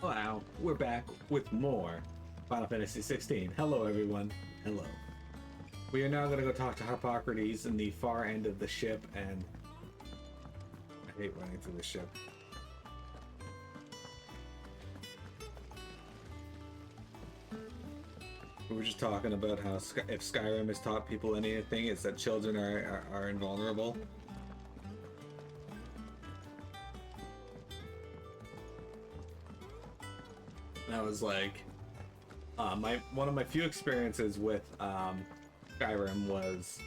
Wow, we're back with more Final Fantasy 16. Hello, everyone. Hello. We are now going to go talk to Harpocrates in the far end of the ship, and I hate running through the ship. We were just talking about how if Skyrim has taught people anything, it's that children are invulnerable. That was like one of my few experiences with Skyrim was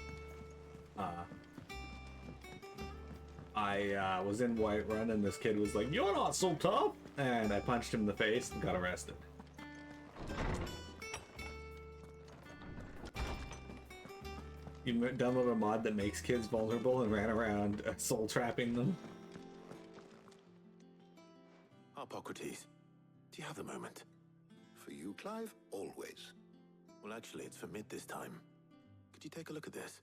I was in Whiterun and this kid was like, "You're not so tough," and I punched him in the face and got arrested. You download a mod that makes kids vulnerable and ran around soul trapping them. Harpocrates, do you have the moment? For you, Clive, always. Well, actually, it's for mid this time. Could you take a look at this?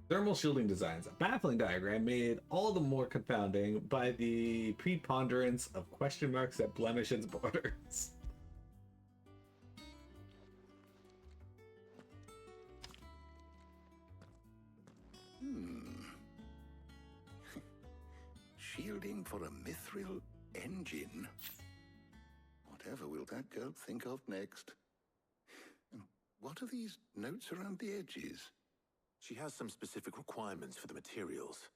Thermal shielding designs, a baffling diagram made all the more confounding by the preponderance of question marks that blemish its borders. Shielding for a mithril engine. Whatever will that girl think of next? And what are these notes around the edges? She has some specific requirements for the materials.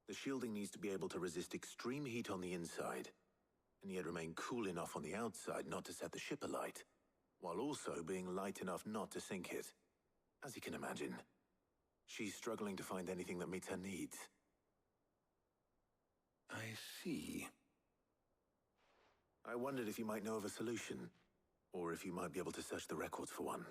The shielding needs to be able to resist extreme heat on the inside, and yet remain cool enough on the outside not to set the ship alight, while also being light enough not to sink it. As you can imagine, she's struggling to find anything that meets her needs. I see. I wondered if you might know of a solution, or if you might be able to search the records for one.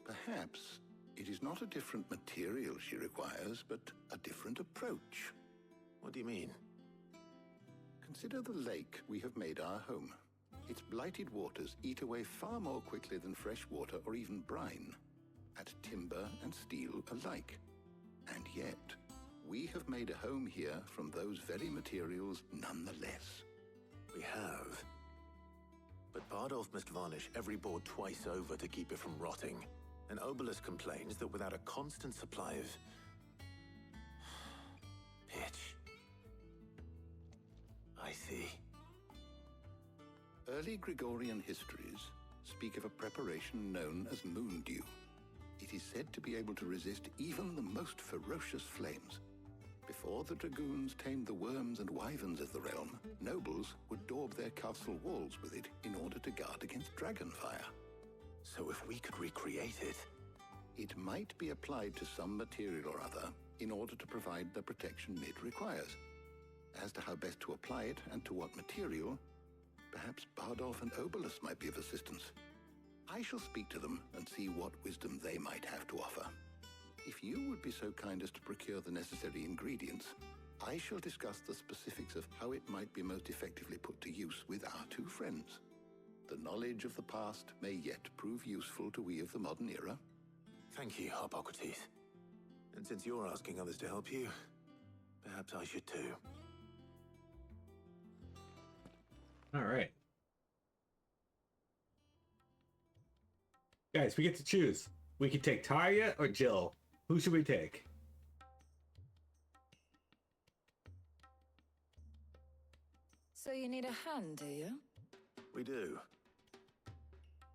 Perhaps it is not a different material she requires, but a different approach. What do you mean? Consider the lake we have made our home. Its blighted waters eat away far more quickly than fresh water or even brine, at timber and steel alike. And yet, we have made a home here from those very materials nonetheless. We have. But Bardolph must varnish every board twice over to keep it from rotting. And Obelisk complains that without a constant supply of pitch. I see. Early Gregorian histories speak of a preparation known as moon dew. It is said to be able to resist even the most ferocious flames. Before the dragoons tamed the worms and wyverns of the realm, nobles would daub their castle walls with it in order to guard against dragonfire. So if we could recreate it... It might be applied to some material or other in order to provide the protection Mid requires. As to how best to apply it and to what material, perhaps Bardolph and Obelisk might be of assistance. I shall speak to them and see what wisdom they might have to offer. If you would be so kind as to procure the necessary ingredients, I shall discuss the specifics of how it might be most effectively put to use with our two friends. The knowledge of the past may yet prove useful to we of the modern era. Thank you, Harpocrates. And since you're asking others to help you, perhaps I should too. All right. Guys, we get to choose. We could take Tarja or Jill. Who should we take? So you need a hand, do you? We do.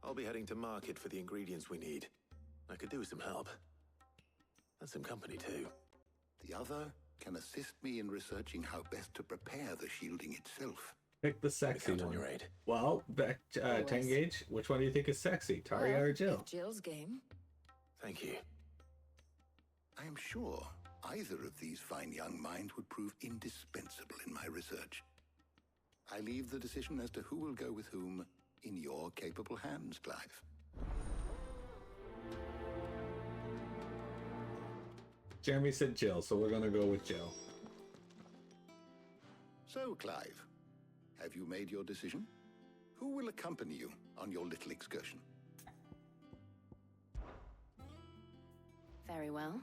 I'll be heading to market for the ingredients we need. I could do with some help. And some company too. The other can assist me in researching how best to prepare the shielding itself. Pick the sexy Count on one. your aid. Well, back 10 gauge. Which one do you think is sexy, Tarja or Jill? If Jill's game. Thank you. I am sure either of these fine young minds would prove indispensable in my research. I leave the decision as to who will go with whom in your capable hands, Clive. Jeremy said Jill, so we're gonna go with Jill. So, Clive, have you made your decision? Who will accompany you on your little excursion? Very well.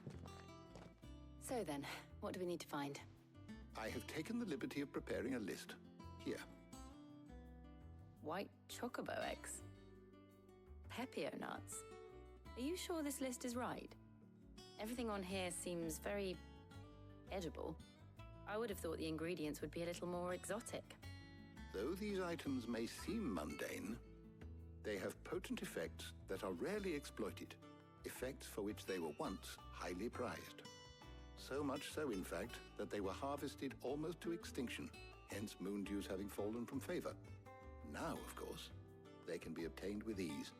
So then, what do we need to find? I have taken the liberty of preparing a list. Here. White chocobo eggs. Pepio nuts. Are you sure this list is right? Everything on here seems very edible. I would have thought the ingredients would be a little more exotic. Though these items may seem mundane, they have potent effects that are rarely exploited, effects for which they were once highly prized. So much so, in fact, that they were harvested almost to extinction, hence moon dews having fallen from favor. Now, of course, they can be obtained with ease.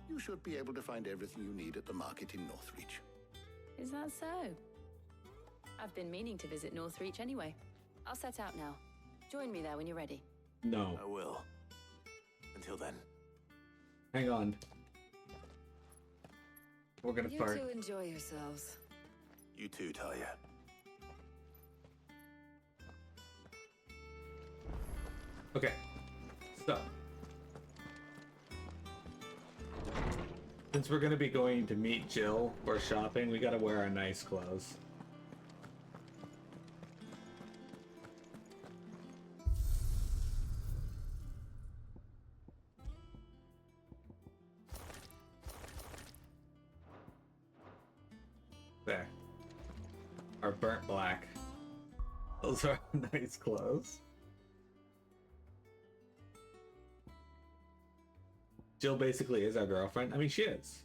You should be able to find everything you need at the market in Northreach. Is that so? I've been meaning to visit Northreach anyway. I'll set out now. Join me there when you're ready. No. I will. Until then. Hang on. We're gonna You fart. two enjoy yourselves. You too, Talia. Okay. So. Since we're gonna be going to meet Jill for shopping, we gotta wear our nice clothes. There. Our burnt black. Those are nice clothes. Jill basically is our girlfriend. I mean, she is.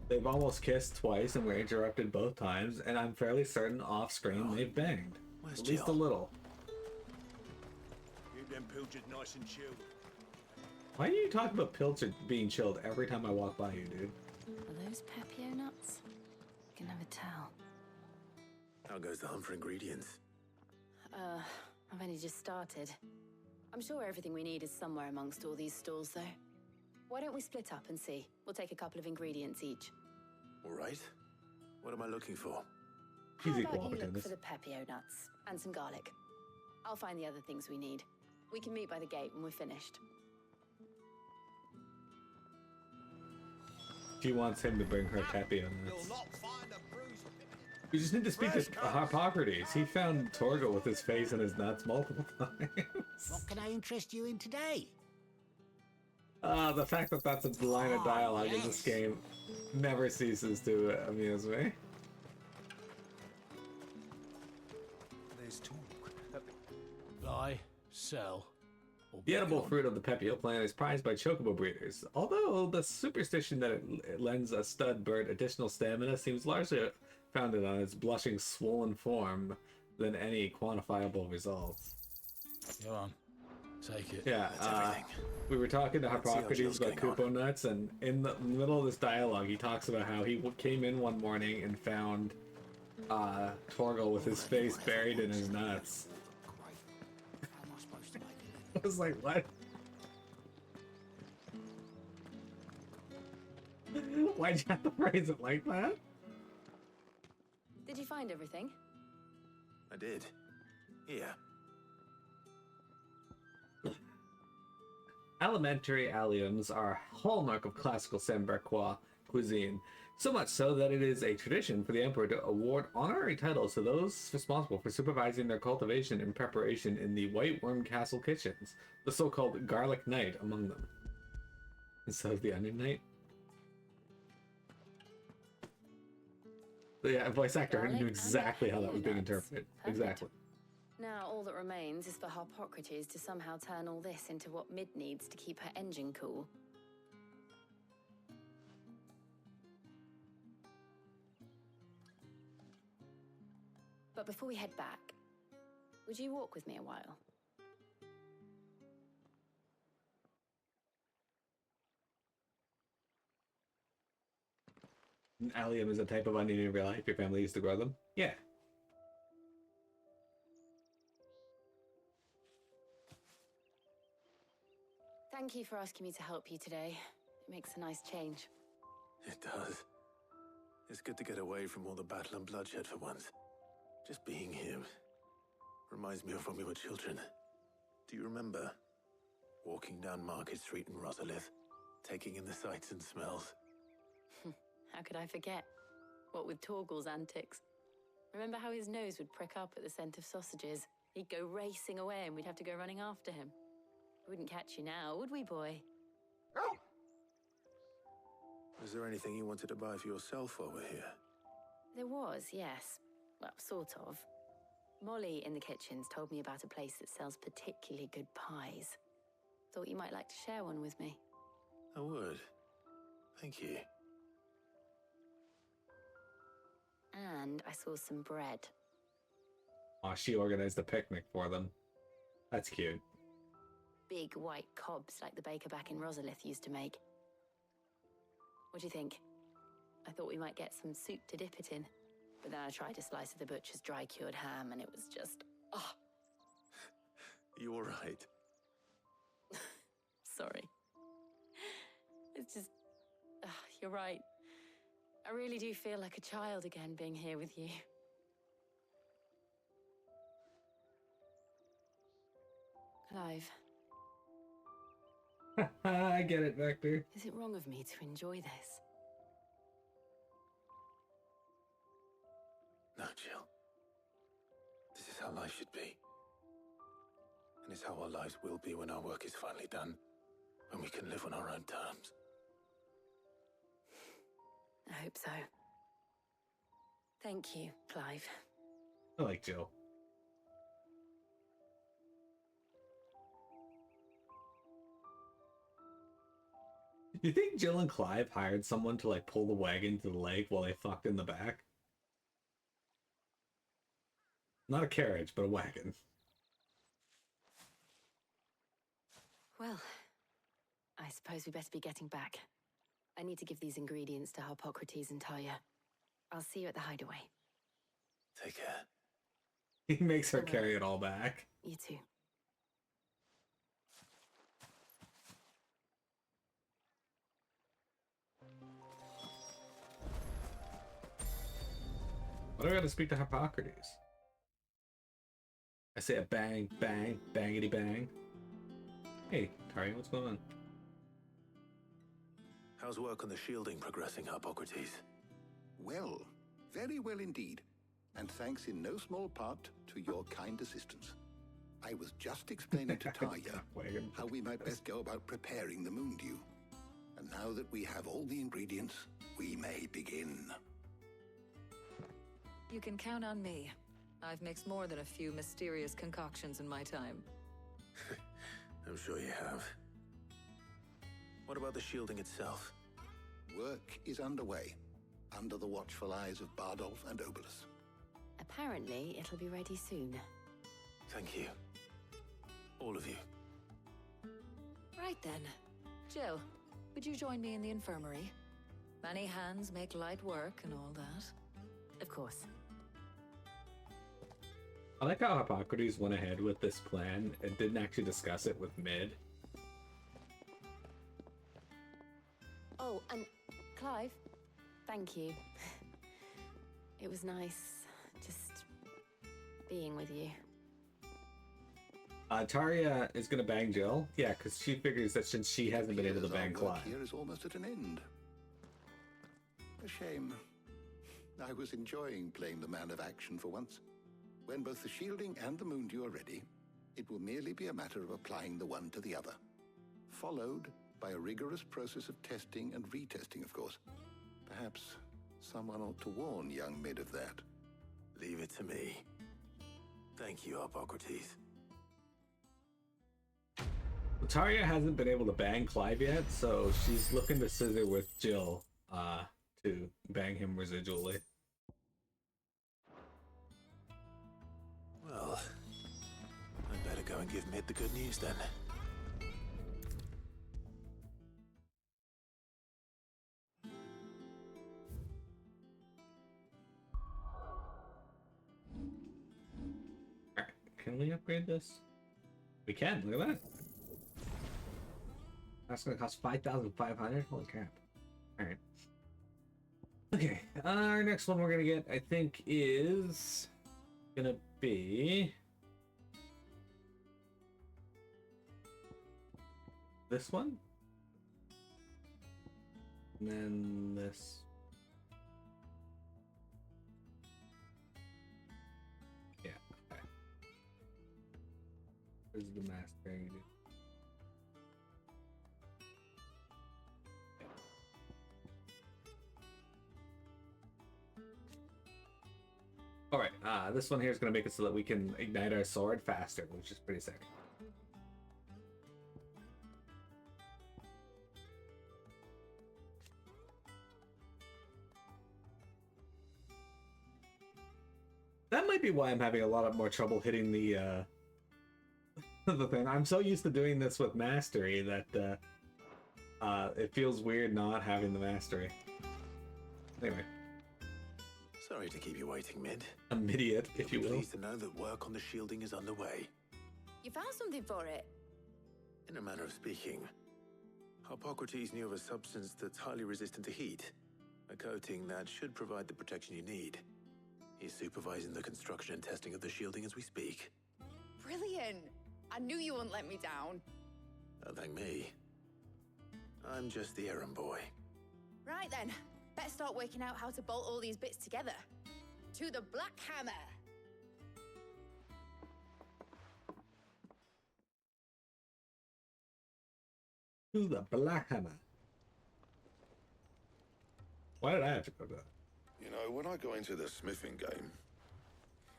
They've almost kissed twice and were interrupted both times, and I'm fairly certain off-screen they've banged. Where's At least a Jill? little. Keep them pilchards nice and chilled. Why do you talk about pilchards being chilled every time I walk by you, dude? Are those Pepio nuts? You can never tell. How goes the hunt for ingredients? I've only just started. I'm sure everything we need is somewhere amongst all these stalls, though. Why don't we split up and see? We'll take a couple of ingredients each. All right. What am I looking for? How Easy about you look opportunist. for the Pepio nuts and some garlic? I'll find the other things we need. We can meet by the gate when we're finished. She wants him to bring her Pepio You'll nuts. not find a bruise. We just need to speak to Hippocrates. He found Torgal with his face in his nuts multiple times. What can I interest you in today? The fact that that's a line of dialogue in this yes. game never ceases to amuse me. There's talk. Buy, sell, or The edible be fruit of the Pepio plant is prized by chocobo breeders, although the superstition that it lends a stud bird additional stamina seems largely founded on its blushing swollen form than any quantifiable results. Go on, take it. Yeah, That's everything. we were talking to Let's see how Hippocrates Jill's about getting on. Kupo nuts, and in the middle of this dialogue, he talks about how he came in one morning and found Torgal with his face buried in his nuts. Great. How am I supposed to make it? I was like, what? Why'd you have to phrase it like that? Did you find everything? I did. Here. Alimentary alliums are a hallmark of classical Saint-Berquois cuisine, so much so that it is a tradition for the emperor to award honorary titles to those responsible for supervising their cultivation and preparation in the White Worm Castle kitchens, the so-called Garlic Knight among them. Instead of the Onion Knight. So yeah, voice actor Garlic knew and exactly how that was being nuts. interpreted. Perfect. Exactly. Now all that remains is for Hippocrates to somehow turn all this into what Mid needs to keep her engine cool. But before we head back, would you walk with me a while? An allium is a type of onion in real life. Your family used to grow them? Yeah. Thank you for asking me to help you today. It makes a nice change. It does. It's good to get away from all the battle and bloodshed for once. Just being here reminds me of when we were children. Do you remember walking down Market Street in Rosalith, taking in the sights and smells? How could I forget? What with Torgal's antics? Remember how his nose would prick up at the scent of sausages? He'd go racing away and we'd have to go running after him. We wouldn't catch you now, would we, boy? Is there anything you wanted to buy for yourself while we're here? There was, yes. Well, sort of. Molly in the kitchens told me about a place that sells particularly good pies. Thought you might like to share one with me. I would. Thank you. And I saw some bread. Aw, she organized a picnic for them. That's cute. Big white cobs like the baker back in Rosalith used to make. What do you think? I thought we might get some soup to dip it in. But then I tried a slice of the butcher's dry-cured ham and it was just... oh, You all right? sorry. It's just... you're right. I really do feel like a child again being here with you. Clive, I get it, Vector. is it wrong of me to enjoy this? No, Jill. This is how life should be. And it's how our lives will be when our work is finally done. When we can live on our own terms. I hope so. Thank you, Clive. I like Jill. You think Jill and Clive hired someone to like pull the wagon to the lake while they fucked in the back? Not a carriage, but a wagon. Well, I suppose we better be getting back. I need to give these ingredients to Harpocrates and Talia. I'll see you at the hideaway. Take care. He makes her I will. carry it all back. You too. What do I got to speak to Hippocrates? I say a bang, bang, bangity bang. Hey, Taria, what's going on? How's work on the shielding progressing, Hippocrates? Well, very well indeed. And thanks in no small part to your kind assistance. I was just explaining to Talia Wagon. how we might best go about preparing the moon dew. And now that we have all the ingredients, we may begin. You can count on me. I've mixed more than a few mysterious concoctions in my time. I'm sure you have. What about the shielding itself? Work is underway, under the watchful eyes of Bardolph and Obolus. Apparently, it'll be ready soon. Thank you. All of you. Right then. Jill, would you join me in the infirmary? Many hands make light work and all that. Of course. I like how Hippocrates went ahead with this plan and didn't actually discuss it with Mid. Oh, and Clive, thank you. It was nice just being with you. Taria is gonna bang Jill. Yeah, because she figures that since she hasn't been able to bang Our work Clive. here is almost at an end. A shame. I was enjoying playing the man of action for once. When both the shielding and the moon dew are ready, it will merely be a matter of applying the one to the other. Followed by a rigorous process of testing and retesting, of course. Perhaps someone ought to warn young Mid of that. Leave it to me. Thank you, Hippocrates. Taria hasn't been able to bang Clive yet, so she's looking to scissor with Jill to bang him residually. Well, I'd better go and give Mid the good news then. Alright, can we upgrade this? We can, look at that. That's gonna cost 5,500? Holy crap. Alright. Okay, our next one we're gonna get, I think, is gonna be this one. And then this. This is the master. All right, this one here is going to make it so that we can ignite our sword faster, which is pretty sick. That might be why I'm having a lot of more trouble hitting the the thing. I'm so used to doing this with mastery that it feels weird not having the mastery. Anyway. Sorry to keep you waiting, Mid. Immediate, if you You'll be will. pleased to know that work on the shielding is underway. You found something for it? In a manner of speaking, Hippocrates knew of a substance that's highly resistant to heat. A coating that should provide the protection you need. He's supervising the construction and testing of the shielding as we speak. Brilliant! I knew you wouldn't let me down. Oh, thank me. I'm just the errand boy. Right then, better start working out how to bolt all these bits together. To the Black Hammer! To the Black Hammer. Why did I have to go to that? You know, when I got into the smithing game,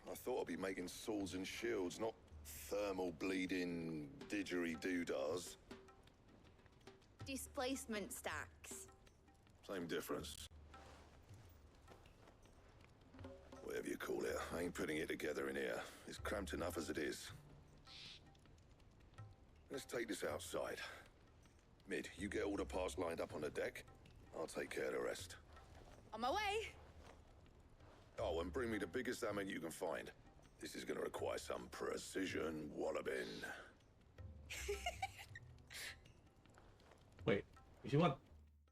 I thought I'd be making swords and shields, not thermal bleeding didgeridoo-dahs. Displacement stacks. Same difference. Whatever you call it, I ain't putting it together in here. It's cramped enough as it is. Let's take this outside. Mid, you get all the parts lined up on the deck. I'll take care of the rest. On my way! Oh, and bring me the biggest hammer you can find. This is gonna require some precision walloping. Wait, if you want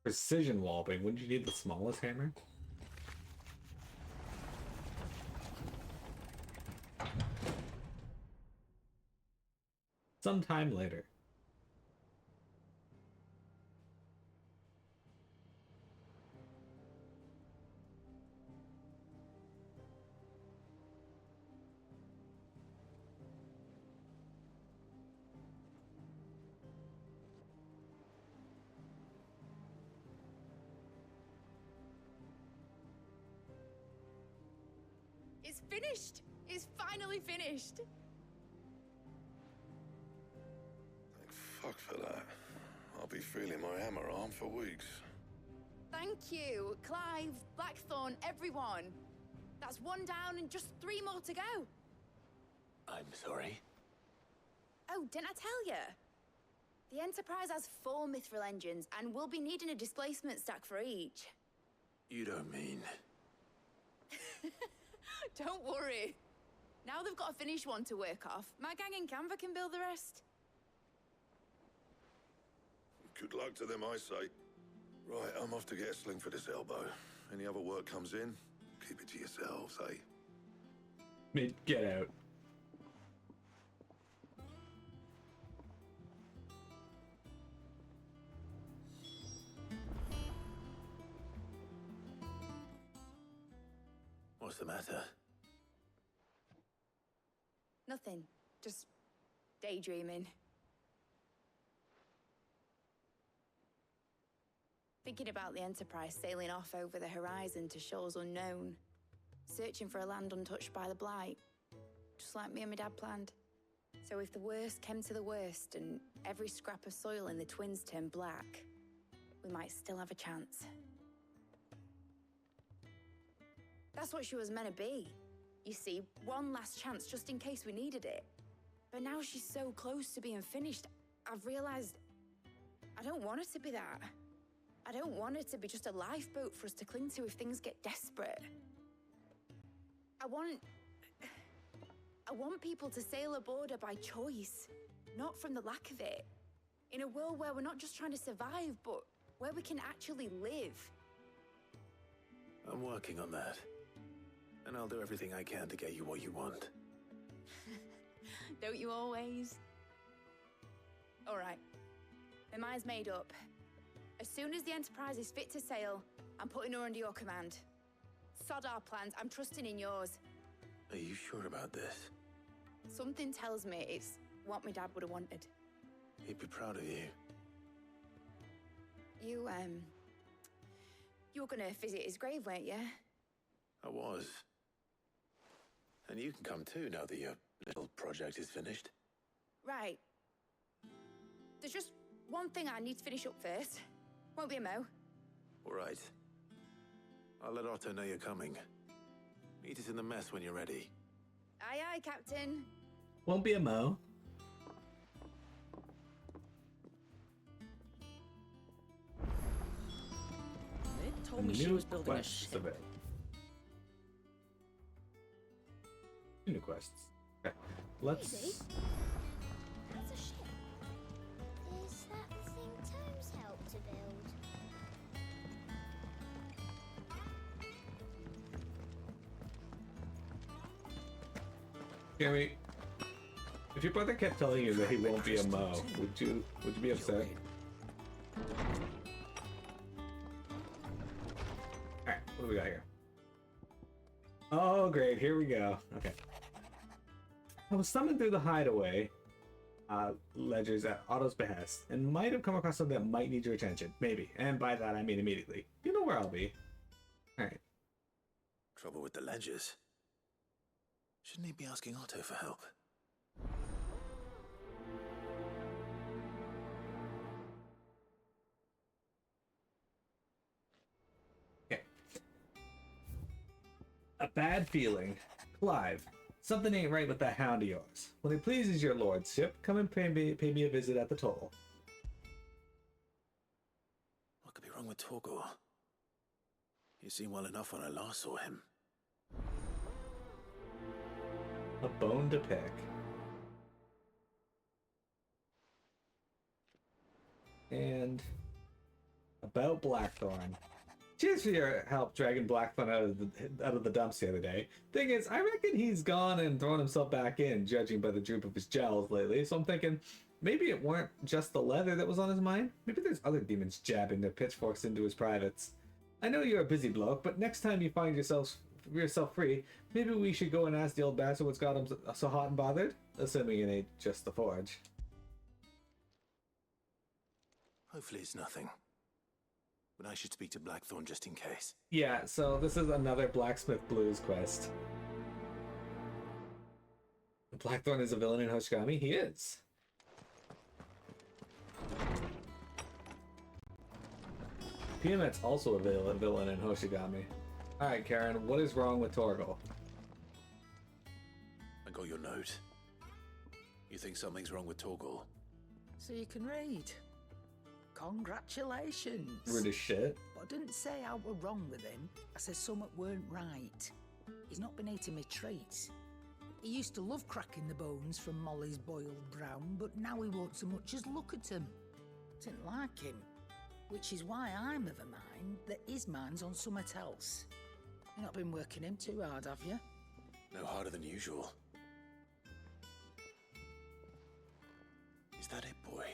precision walloping, wouldn't you need the smallest hammer? Sometime later. It's finished! It's finally finished! Thank fuck for that. I'll be feeling my hammer arm for weeks. Thank you, Clive, Blackthorn, everyone. That's one down and just 3 more to go. I'm sorry. Oh, didn't I tell you? The Enterprise has 4 mithril engines, and we'll be needing a displacement stack for each. You don't mean... Don't worry. Now they've got a finished one to work off. My gang in Canva can build the rest. Good luck to them, I say. Right, I'm off to get a sling for this elbow. Any other work comes in, keep it to yourselves, eh? Mid, get out. What's the matter? Nothing. Just daydreaming. Thinking about the Enterprise sailing off over the horizon to shores unknown. Searching for a land untouched by the Blight. Just like me and my dad planned. So if the worst came to the worst and every scrap of soil in the Twins turned black, we might still have a chance. That's what she was meant to be. You see, one last chance just in case we needed it. But now she's so close to being finished, I've realized I don't want it to be that. I don't want it to be just a lifeboat for us to cling to if things get desperate. I want people to sail aboard her by choice, not from the lack of it. In a world where we're not just trying to survive, but where we can actually live. I'm working on that. And I'll do everything I can to get you what you want. Don't you always? All right. My mind's made up. As soon as the Enterprise is fit to sail, I'm putting her under your command. Sod our plans, I'm trusting in yours. Are you sure about this? Something tells me it's what my dad would have wanted. He'd be proud of you. You were gonna visit his grave, weren't you? I was. And you can come too now that your little project is finished. Right. There's just one thing I need to finish up first. Won't be a mo. All right. I'll let Otto know you're coming. Meet us in the mess when you're ready. Aye, aye, Captain. Won't be a mo. They told me she was building a ship. New quests. Okay. Let's. Maybe. That's a ship. Is that the thing Tomes helped to build? Jeremy, if your brother kept telling you that he won't be a mo, would you be upset? Alright, what do we got here? Oh great, here we go. Okay. I was summoned through the hideaway ledgers at Otto's behest, and might have come across something that might need your attention. Maybe. And by that I mean immediately. You know where I'll be. Alright. Trouble with the ledgers. Shouldn't he be asking Otto for help? Okay. A bad feeling. Clive, something ain't right with that hound of yours. When it pleases your lordship, come and pay me a visit at the toll. What could be wrong with Torgal? He seemed well enough when I last saw him. A bone to pick. And about Blackthorn. Cheers for your help dragging Blackthorn out of the dumps the other day. Thing is, I reckon he's gone and thrown himself back in, judging by the droop of his jowls lately. So I'm thinking, maybe it weren't just the leather that was on his mind. Maybe there's other demons jabbing their pitchforks into his privates. I know you're a busy bloke, but next time you find yourself free, maybe we should go and ask the old bastard what's got him so hot and bothered, assuming it ain't just the forge. Hopefully it's nothing. But I should speak to Blackthorn just in case. Yeah, so this is another Blacksmith Blues quest. Blackthorn is a villain in Hoshigami? He is. Piamet's also a villain in Hoshigami. Alright, Karen, what is wrong with Torgal? I got your note. You think something's wrong with Torgal? So you can read. Congratulations. Rude as shit. But I didn't say I were wrong with him. I said something weren't right. He's not been eating me treats. He used to love cracking the bones from Molly's boiled brown, but now he won't so much as look at them. Didn't like him. Which is why I'm of a mind that his mind's on something else. You've not been working him too hard, have you? No harder than usual. Is that it, boy?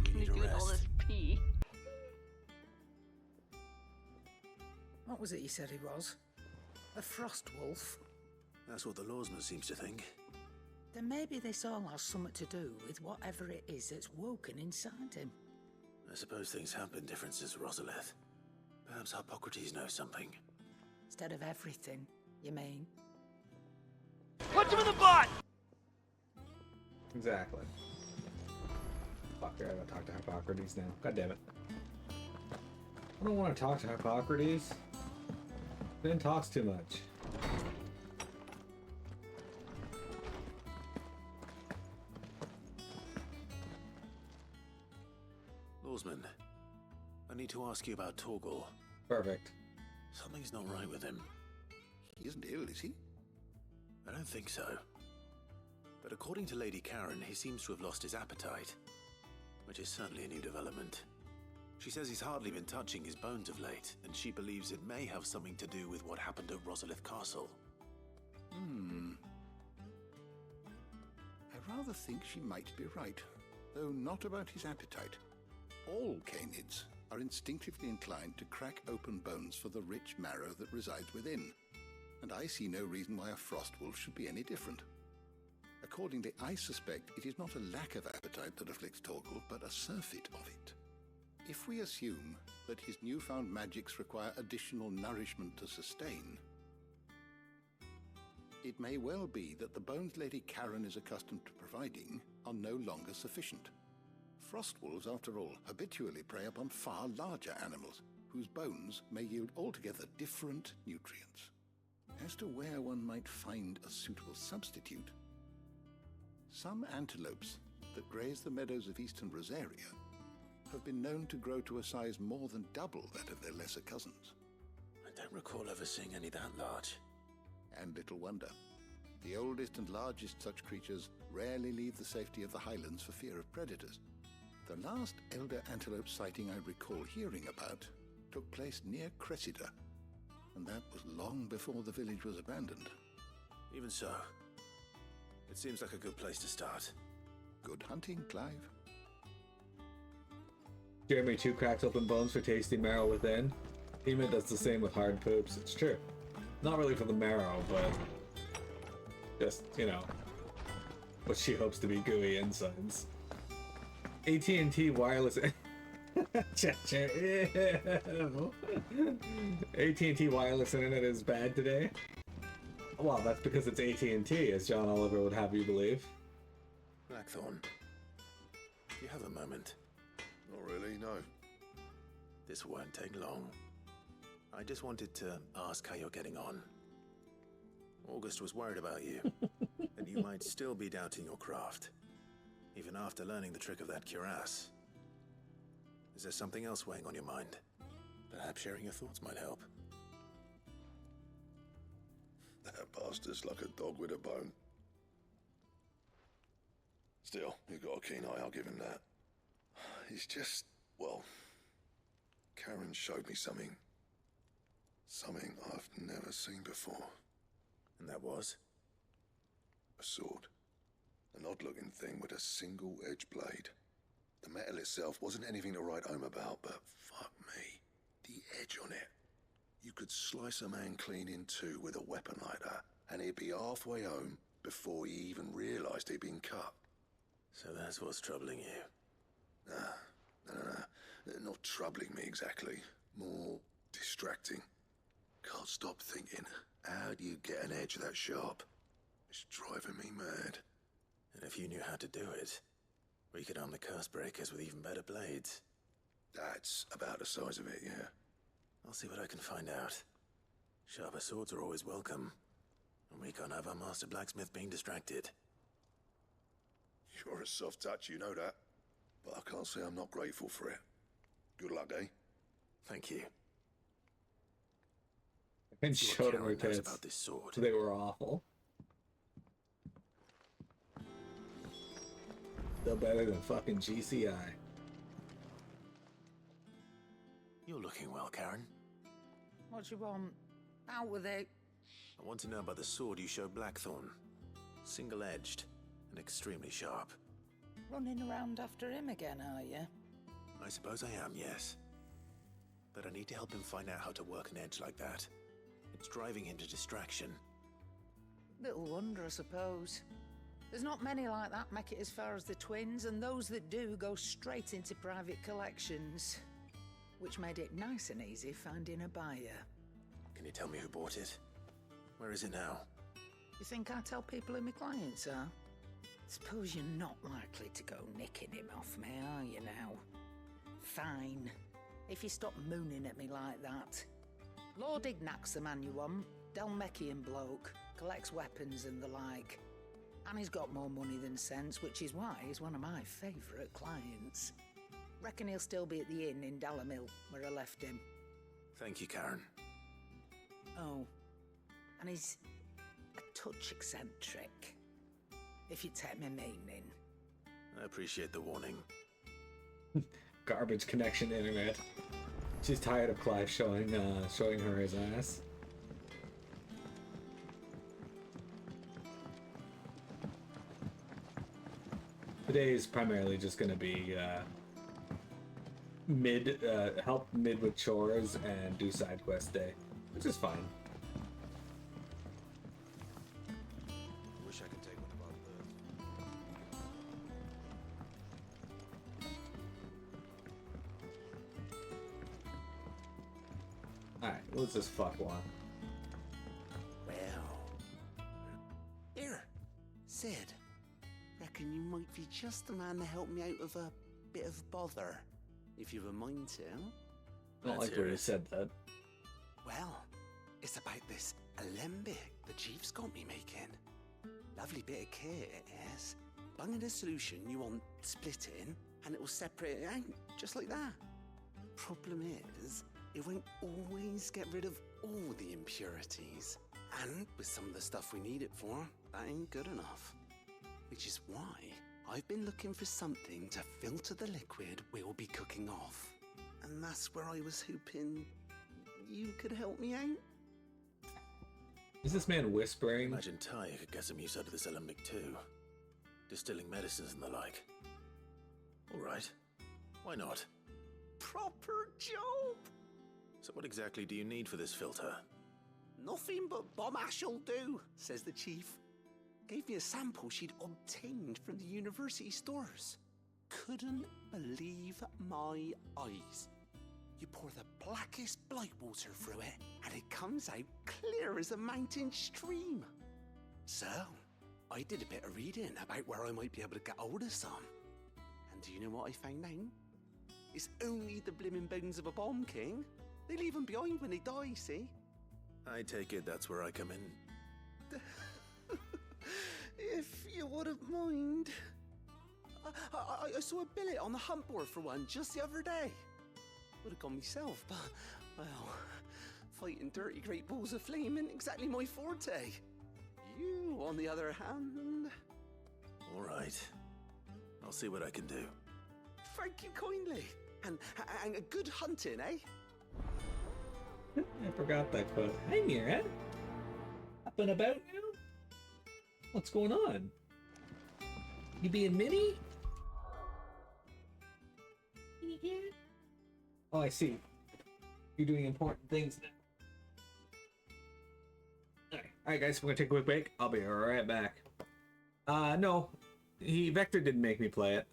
Can you need a do all rest. this pee? What was it you said he was? A frost wolf? That's what the lawsman seems to think. Then maybe this all has something to do with whatever it is that's woken inside him. I suppose things have been different since Rosalith. Perhaps Hippocrates knows something. Instead of everything, you mean? Punch him in the butt! Exactly. Fuck, I gotta talk to Hippocrates now. God damn it. I don't want to talk to Hippocrates. Ben talks too much. Lawsman, I need to ask you about Torgal. Perfect. Something's not right with him. He isn't ill, is he? I don't think so. But according to Lady Karen, he seems to have lost his appetite, which is certainly a new development. She says he's hardly been touching his bones of late, and she believes it may have something to do with what happened at Rosalith Castle. I rather think she might be right, though not about his appetite. All canids are instinctively inclined to crack open bones for the rich marrow that resides within, and I see no reason why a frost wolf should be any different. A Accordingly, I suspect it is not a lack of appetite that afflicts Torgal, but a surfeit of it. If we assume that his newfound magics require additional nourishment to sustain, it may well be that the bones Lady Karen is accustomed to providing are no longer sufficient. Frost wolves, after all, habitually prey upon far larger animals, whose bones may yield altogether different nutrients. As to where one might find a suitable substitute, some antelopes that graze the meadows of eastern Rosaria have been known to grow to a size more than double that of their lesser cousins. I don't recall ever seeing any that large. And little wonder. The oldest and largest such creatures rarely leave the safety of the highlands for fear of predators. The last elder antelope sighting I recall hearing about took place near Cressida, and that was long before the village was abandoned. Even so, it seems like a good place to start. Good hunting, Clive. Jeremy too cracks open bones for tasty marrow within. Ema does the same with hard poops. It's true. Not really for the marrow, but just, you know, what she hopes to be gooey insides. AT&T wireless... AT&T wireless internet is bad today? Well, that's because it's AT&T, as John Oliver would have you believe. Blackthorn, do you have a moment? Not really, no. This won't take long. I just wanted to ask how you're getting on. August was worried about you, and you might still be doubting your craft, even after learning the trick of that cuirass. Is there something else weighing on your mind? Perhaps sharing your thoughts might help. That bastard's like a dog with a bone. Still, you've got a keen eye, I'll give him that. He's just, well, Karen showed me something. Something I've never seen before. And that was? A sword. An odd-looking thing with a single-edged blade. The metal itself wasn't anything to write home about, but fuck me, the edge on it. You could slice a man clean in two with a weapon like that, and he'd be halfway home before he even realized he'd been cut. So that's what's troubling you? No. Not troubling me exactly. More distracting. Can't stop thinking, how do you get an edge that sharp? It's driving me mad. And if you knew how to do it, we could arm the curse breakers with even better blades. That's about the size of it, yeah. I'll see what I can find out. Sharper swords are always welcome, and we can't have our master blacksmith being distracted. You're a soft touch, you know that. But I can't say I'm not grateful for it. Good luck, eh? Thank you. And showed him her tits. About this sword. They were awful. Still better than fucking GCI. You're looking well, Karen. What do you want? Out with it. I want to know about the sword you showed Blackthorn. Single-edged and extremely sharp. Running around after him again, are you? I suppose I am, yes. But I need to help him find out how to work an edge like that. It's driving him to distraction. Little wonder, I suppose. There's not many like that make it as far as the twins, and those that do go straight into private collections. Which made it nice and easy finding a buyer. Can you tell me who bought it? Where is it now? You think I tell people who my clients are? Suppose you're not likely to go nicking him off me, are you now? Fine. If you stop mooning at me like that. Lord Ignac's the man you want. Delmechian bloke. Collects weapons and the like. And he's got more money than sense, which is why he's one of my favourite clients. Reckon he'll still be at the inn in Dalamil, where I left him. Thank you, Karen. Oh, and he's a touch eccentric, if you take my meaning. I appreciate the warning. Garbage connection internet. She's tired of Clive showing her his ass. Today is primarily just going to be help mid with chores and do side quest day, which is fine. Wish I could take one of our birds. What's this fuck want? Well. Here, Sid. Reckon you might be just the man to help me out of a bit of bother, if you've a mind to. Not like where you said that. Well, it's about this alembic the chief's got me making. Lovely bit of kit it is. Bung in a solution you want splitting, and it will separate it out, just like that. Problem is, it won't always get rid of all the impurities. And with some of the stuff we need it for, that ain't good enough. Which is why I've been looking for something to filter the liquid we'll be cooking off. And that's where I was hoping you could help me out. Is this man whispering? Imagine Ty could get some use out of this alembic too. Distilling medicines and the like. Alright. Why not? Proper job! So what exactly do you need for this filter? Nothing but bomb ash'll do, says the chief. Gave me a sample she'd obtained from the university stores. Couldn't believe my eyes. You pour the blackest blight water through it, and it comes out clear as a mountain stream. So, I did a bit of reading about where I might be able to get hold of some. And do you know what I found out? It's only the blimmin' bones of a bomb king. They leave them behind when they die, see? I take it that's where I come in. If you wouldn't mind. I saw a billet on the hunt board for one just the other day. Would have gone myself, but, well, fighting dirty great balls of flame isn't exactly my forte. You, on the other hand... Alright. I'll see what I can do. Thank you kindly. And a good hunting, eh? I forgot that quote. Hi, Mira. Up and about now? What's going on? You being Minnie? Minnie here? Oh, I see. You're doing important things now. Alright, guys, we're gonna take a quick break. I'll be right back. No. Vector didn't make me play it.